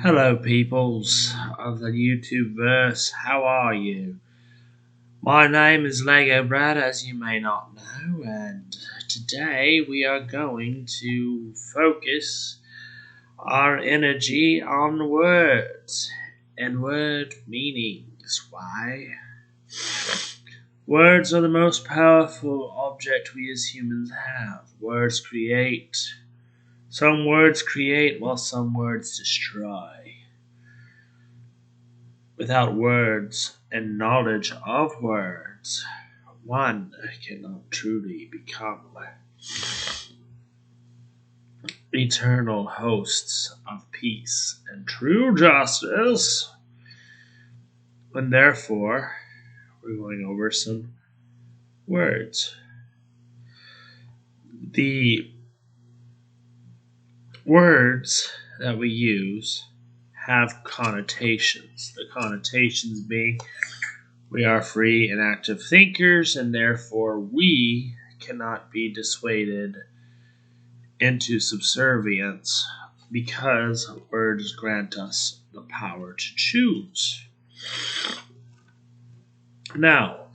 Hello, peoples of the YouTube verse. How are you? My name is Lego Brad, as you may not know, and today we are going to focus our energy on words and word meanings. Why? Words are the most powerful object we as humans have. Words create. Some words create while some words destroy. Without words and knowledge of words, one cannot truly become eternal hosts of peace and true justice. And therefore, we're going over some words. The words that we use have connotations. The connotations being we are free and active thinkers, and therefore we cannot be dissuaded into subservience because words grant us the power to choose. Now,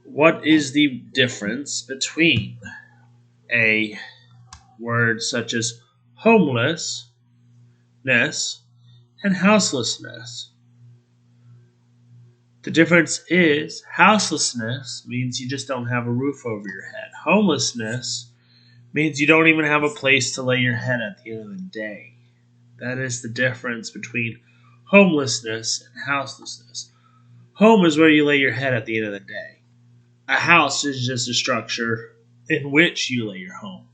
what is the difference between a word such as homelessness and houselessness? The difference is houselessness means you just don't have a roof over your head. Homelessness means you don't even have a place to lay your head at the end of the day. That is the difference between homelessness and houselessness. Home is where you lay your head at the end of the day. A house is just a structure in which you lay your home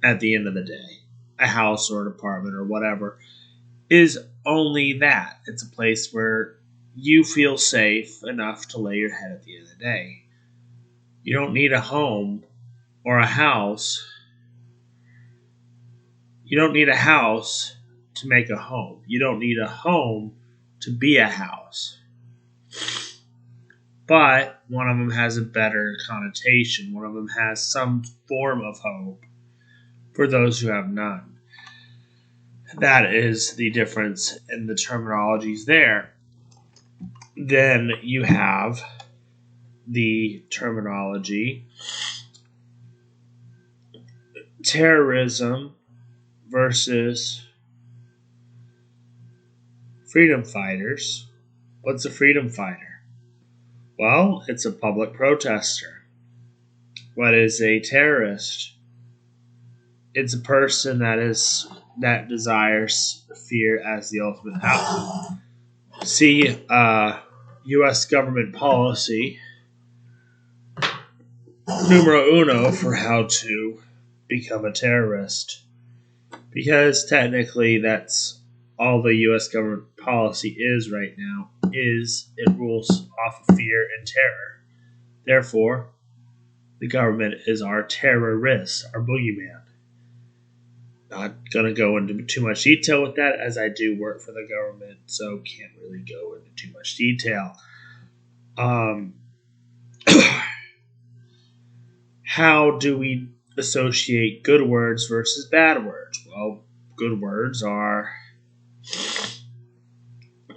at the end of the day. A house or an apartment or whatever is only that. It's a place where you feel safe enough to lay your head at the end of the day. You don't need a home or a house. You don't need a house to make a home. You don't need a home to be a house. But one of them has a better connotation. One of them has some form of hope for those who have none. That is the difference in the terminologies there. Then you have the terminology terrorism versus freedom fighters. What's a freedom fighter? Well, it's a public protester. What is a terrorist? It's a person that desires fear as the ultimate outcome. See, U.S. government policy numero uno for how to become a terrorist, because technically that's all the U.S. government policy is right now. It rules off of fear and terror. Therefore, the government is our terrorist, our boogeyman. Not going to go into too much detail with that, as I do work for the government, so can't really go into too much detail. How do we associate good words versus bad words? Well, good words are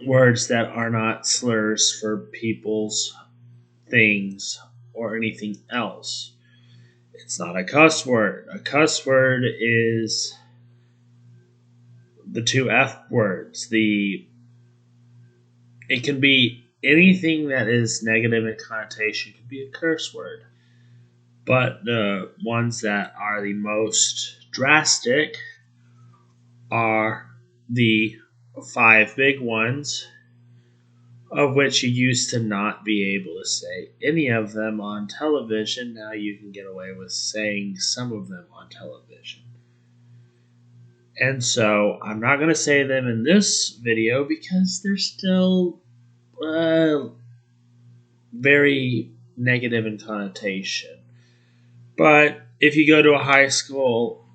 words that are not slurs for people's things or anything else. It's not a cuss word. A cuss word is the two F words. It can be anything that is negative in connotation. It can be a curse word. But the ones that are the most drastic are the 5 big ones, of which you used to not be able to say any of them on television. Now you can get away with saying some of them on television. And so I'm not going to say them in this video because they're still very negative in connotation. But if you go to a high school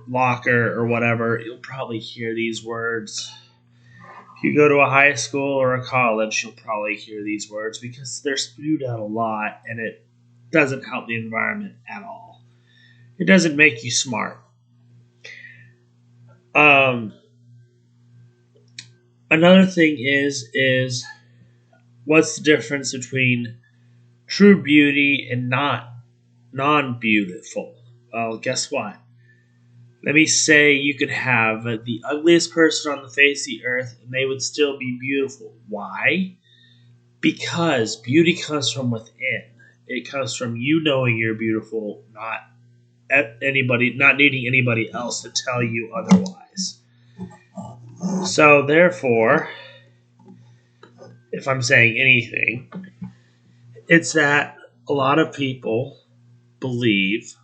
locker or whatever, you'll probably hear these words. If you go to a high school or a college, you'll probably hear these words because they're spewed out a lot and it doesn't help the environment at all. It doesn't make you smart. Another thing is what's the difference between true beauty and not non-beautiful? Well, guess what? Let me say you could have the ugliest person on the face of the earth and they would still be beautiful. Why? Because beauty comes from within. It comes from you knowing you're beautiful, not needing anybody else to tell you otherwise. So therefore, if I'm saying anything, it's that a lot of people believe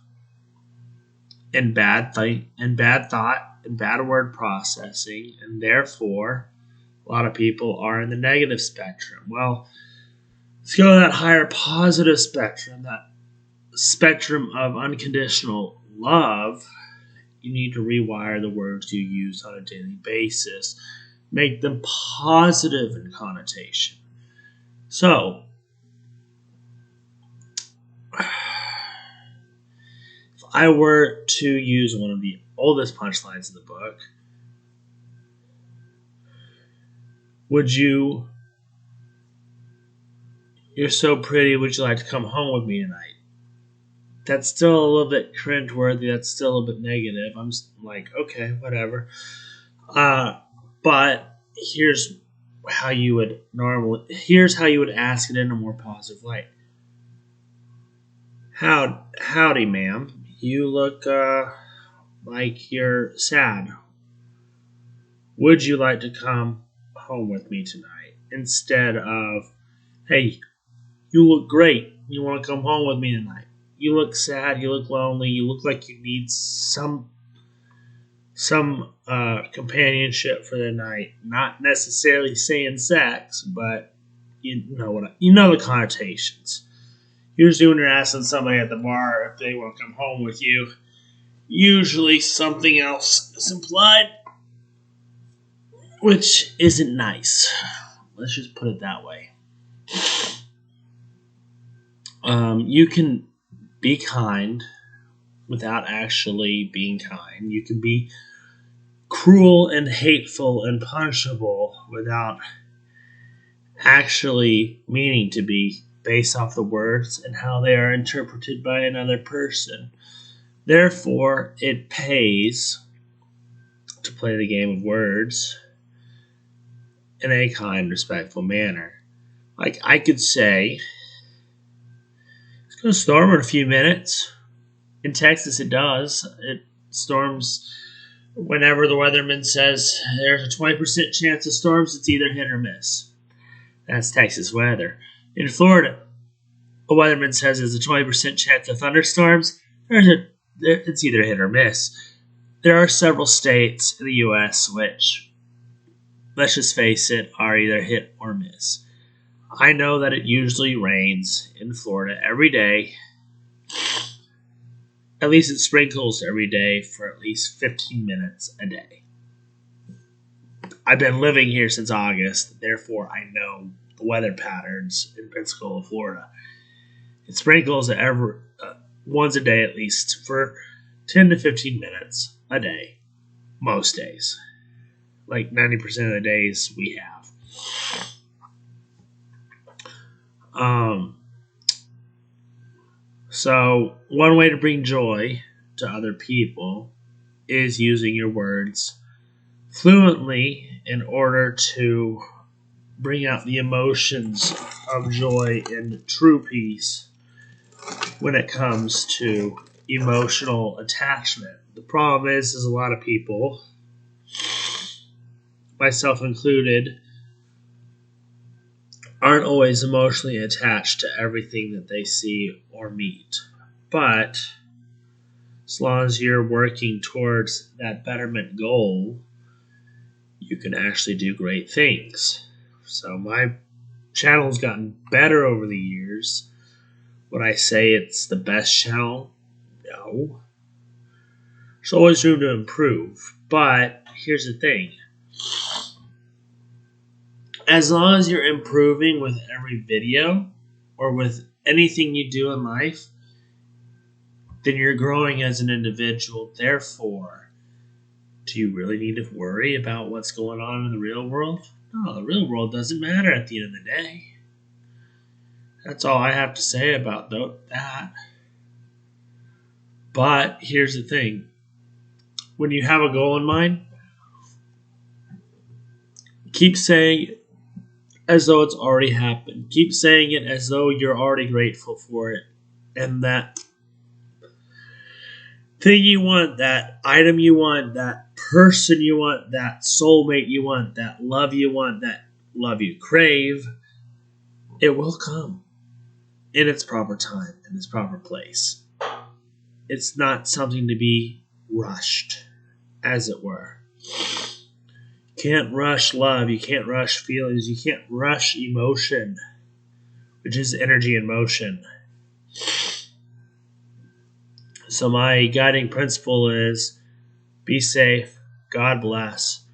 in bad thought and bad word processing, and therefore a lot of people are in the negative spectrum. Well, let's go to that higher positive spectrum, that spectrum of unconditional love. You need to rewire the words you use on a daily basis, make them positive in connotation. So, if I were to use one of the oldest punchlines in the book, you're so pretty, would you like to come home with me tonight? That's still a little bit cringeworthy. That's still a bit negative. I'm like, okay, whatever. But here's how you would ask it in a more positive light. Howdy, ma'am. You look like you're sad. Would you like to come home with me tonight? Instead of, hey, you look great. You want to come home with me tonight? You look sad. You look lonely. You look like you need some companionship for the night. Not necessarily saying sex, but you know the connotations. Usually, when you're asking somebody at the bar if they want to come home with you, usually something else is implied, which isn't nice. Let's just put it that way. You can be kind without actually being kind. You can be cruel and hateful and punishable without actually meaning to be, based off the words and how they are interpreted by another person. Therefore, it pays to play the game of words in a kind, respectful manner. Like I could say, it's going to storm in a few minutes. In Texas, it does. It storms whenever the weatherman says there's a 20% chance of storms. It's either hit or miss. That's Texas weather. In Florida, a weatherman says there's a 20% chance of thunderstorms. It's either hit or miss. There are several states in the U.S. which, let's just face it, are either hit or miss. I know that it usually rains in Florida every day. At least it sprinkles every day for at least 15 minutes a day. I've been living here since August, therefore I know the weather patterns in Pensacola, Florida. It sprinkles once a day at least for 10 to 15 minutes a day, most days. Like 90% of the days we have. So one way to bring joy to other people is using your words fluently in order to bring out the emotions of joy and true peace when it comes to emotional attachment. The problem is a lot of people, myself included, aren't always emotionally attached to everything that they see or meet. But as long as you're working towards that betterment goal, you can actually do great things. So my channel's gotten better over the years. Would I say it's the best channel? No. There's always room to improve. But here's the thing. As long as you're improving with every video or with anything you do in life, then you're growing as an individual. Therefore, do you really need to worry about what's going on in the real world? No, the real world doesn't matter at the end of the day. That's all I have to say about that. But here's the thing. When you have a goal in mind, keep saying it as though it's already happened. Keep saying it as though you're already grateful for it. And that thing you want, that item you want, that person you want, that soulmate you want, that love you want, that love you crave, it will come in its proper time, in its proper place. It's not something to be rushed, as it were. You can't rush love. You can't rush feelings. You can't rush emotion, which is energy in motion. So my guiding principle is be safe, God bless,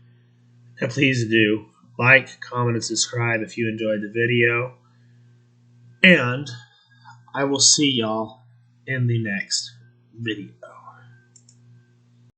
and please do like, comment, and subscribe if you enjoyed the video. And I will see y'all in the next video.